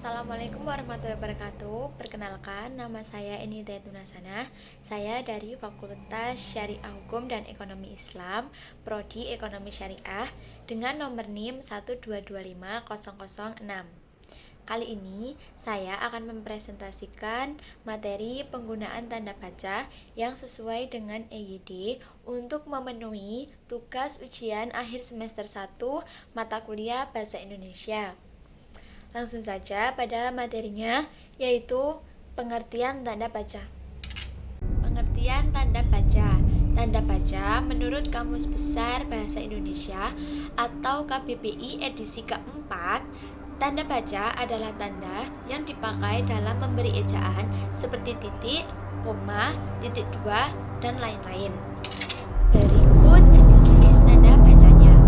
Assalamualaikum warahmatullahi wabarakatuh. Perkenalkan, nama saya Eni Tunasana. Saya dari Fakultas Syariah Hukum dan Ekonomi Islam, Prodi Ekonomi Syariah, dengan nomor NIM 1225006. Kali ini saya akan mempresentasikan materi penggunaan tanda baca yang sesuai dengan EYD untuk memenuhi tugas ujian akhir semester 1 mata kuliah Bahasa Indonesia. Langsung saja pada materinya, yaitu pengertian tanda baca. Pengertian tanda baca. Tanda baca menurut Kamus Besar Bahasa Indonesia atau KBBI edisi keempat, tanda baca adalah tanda yang dipakai dalam memberi ejaan seperti titik, koma, titik dua, dan lain-lain. Berikut jenis-jenis tanda bacanya.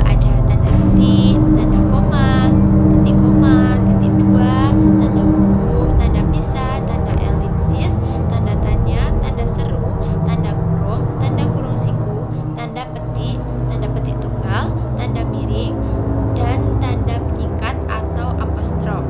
Ada tanda titik, tanda koma, titik koma, titik dua, tanda huruf, tanda pisah, tanda elipsis, tanda tanya, tanda seru, tanda kurung siku, tanda petik tunggal, tanda miring, dan tanda penyikat atau apostrof.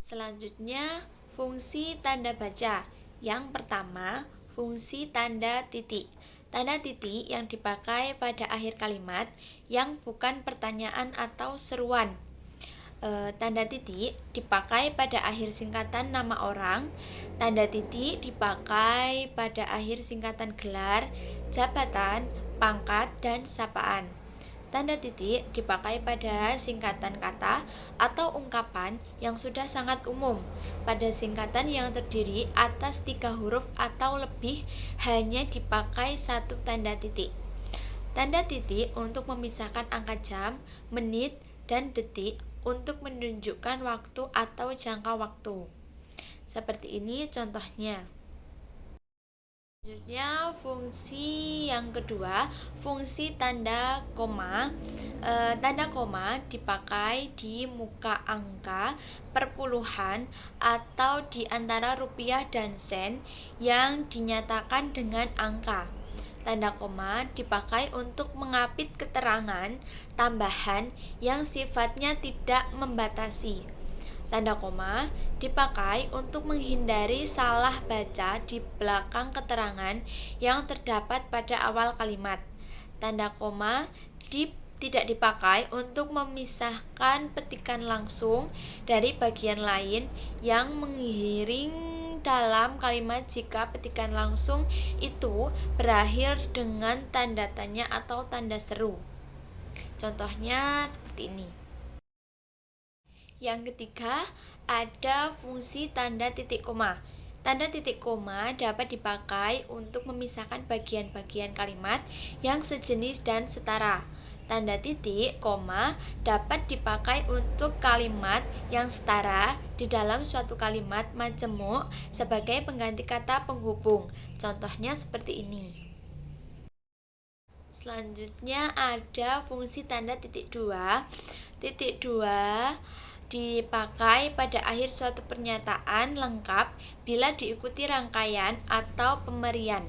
Selanjutnya, fungsi tanda baca. Yang pertama, fungsi tanda titik. Tanda titik yang dipakai pada akhir kalimat yang bukan pertanyaan atau seruan. Tanda titik dipakai pada akhir singkatan nama orang. Tanda titik dipakai pada akhir singkatan gelar, jabatan, pangkat, dan sapaan. Tanda titik dipakai pada singkatan kata atau ungkapan yang sudah sangat umum. Pada singkatan yang terdiri atas 3 huruf atau lebih hanya dipakai satu tanda titik. Tanda titik untuk memisahkan angka jam, menit, dan detik untuk menunjukkan waktu atau jangka waktu. Seperti ini contohnya. Selanjutnya, fungsi yang kedua, fungsi tanda koma. Tanda koma dipakai di muka angka, perpuluhan, atau di antara rupiah dan sen yang dinyatakan dengan angka. Tanda koma dipakai untuk mengapit keterangan tambahan yang sifatnya tidak membatasi. Tanda koma dipakai untuk menghindari salah baca di belakang keterangan yang terdapat pada awal kalimat. Tanda koma tidak dipakai untuk memisahkan petikan langsung dari bagian lain yang mengiring dalam kalimat jika petikan langsung itu berakhir dengan tanda tanya atau tanda seru. Contohnya seperti ini. Yang ketiga, ada fungsi tanda titik koma. Tanda titik koma dapat dipakai untuk memisahkan bagian-bagian kalimat yang sejenis dan setara. Tanda titik koma dapat dipakai untuk kalimat yang setara di dalam suatu kalimat majemuk sebagai pengganti kata penghubung. Contohnya seperti ini. Selanjutnya ada fungsi tanda titik dua. Titik dua dipakai pada akhir suatu pernyataan lengkap bila diikuti rangkaian atau pemerian.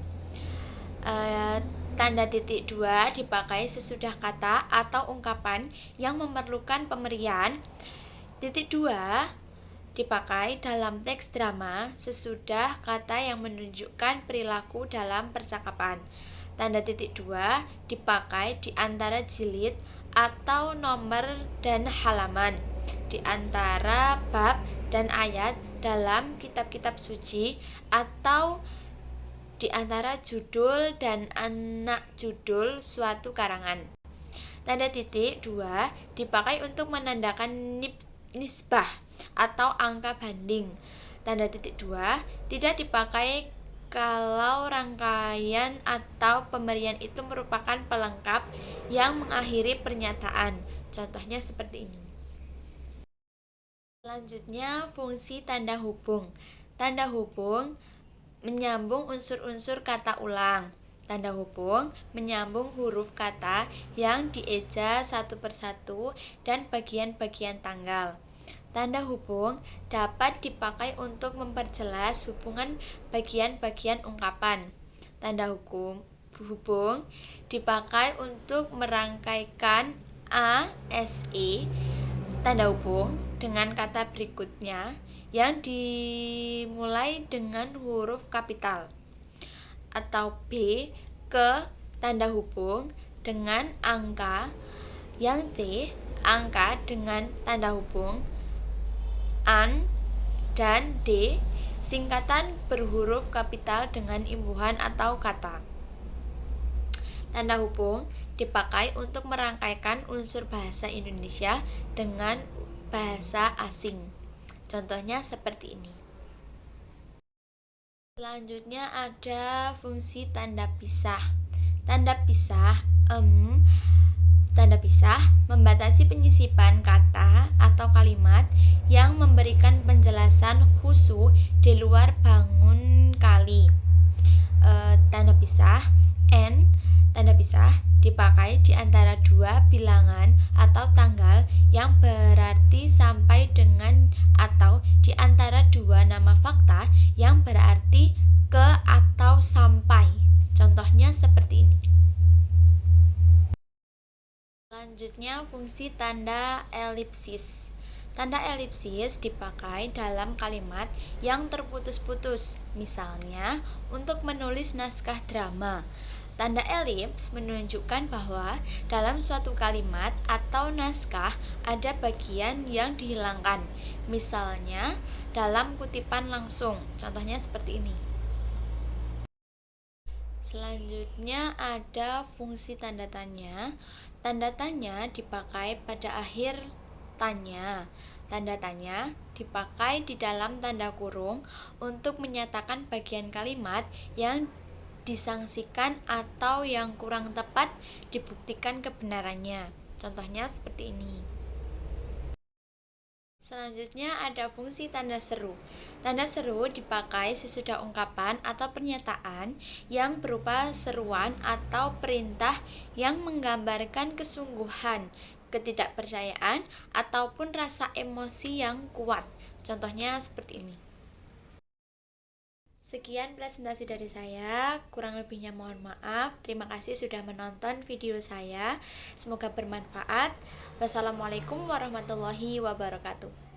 Tanda titik dua dipakai sesudah kata atau ungkapan yang memerlukan pemerian. Titik dua dipakai dalam teks drama sesudah kata yang menunjukkan perilaku dalam percakapan. Tanda titik dua dipakai di antara jilid atau nomor dan halaman, di antara bab dan ayat dalam kitab-kitab suci, atau di antara judul dan anak judul suatu karangan. Tanda titik dua dipakai untuk menandakan nisbah atau angka banding. Tanda titik dua tidak dipakai kalau rangkaian atau pemberian itu merupakan pelengkap yang mengakhiri pernyataan. Contohnya seperti ini. Selanjutnya, fungsi tanda hubung. Tanda hubung menyambung unsur-unsur kata ulang. Tanda hubung menyambung huruf kata yang dieja satu persatu dan bagian-bagian tanggal. Tanda hubung dapat dipakai untuk memperjelas hubungan bagian-bagian ungkapan. Tanda hubung dipakai untuk merangkaikan A, SE tanda hubung dengan kata berikutnya yang dimulai dengan huruf kapital, atau B ke tanda hubung dengan angka, yang C angka dengan tanda hubung an, dan D singkatan berhuruf kapital dengan imbuhan atau kata. Tanda hubung dipakai untuk merangkaikan unsur bahasa Indonesia dengan bahasa asing. Contohnya seperti ini. Selanjutnya ada fungsi tanda pisah. Tanda pisah membatasi penyisipan kata atau kalimat yang memberikan penjelasan khusus di luar bangun kali. Tanda pisah dipakai di antara dua bilangan atau tanggal yang berarti sampai dengan, atau di antara dua nama fakta yang berarti ke atau sampai. Contohnya seperti ini. Selanjutnya fungsi tanda elipsis. Tanda elipsis dipakai dalam kalimat yang terputus-putus, misalnya untuk menulis naskah drama. Tanda elips menunjukkan bahwa dalam suatu kalimat atau naskah ada bagian yang dihilangkan, misalnya dalam kutipan langsung. Contohnya seperti ini. Selanjutnya ada fungsi tanda tanya. Tanda tanya dipakai pada akhir tanya. Tanda tanya dipakai di dalam tanda kurung untuk menyatakan bagian kalimat yang disangsikan atau yang kurang tepat dibuktikan kebenarannya. Contohnya seperti ini. Selanjutnya ada fungsi tanda seru. Tanda seru dipakai sesudah ungkapan atau pernyataan yang berupa seruan atau perintah yang menggambarkan kesungguhan, ketidakpercayaan, ataupun rasa emosi yang kuat. Contohnya seperti ini. Sekian presentasi dari saya, kurang lebihnya mohon maaf. Terima kasih sudah menonton video saya. Semoga bermanfaat. Wassalamualaikum warahmatullahi wabarakatuh.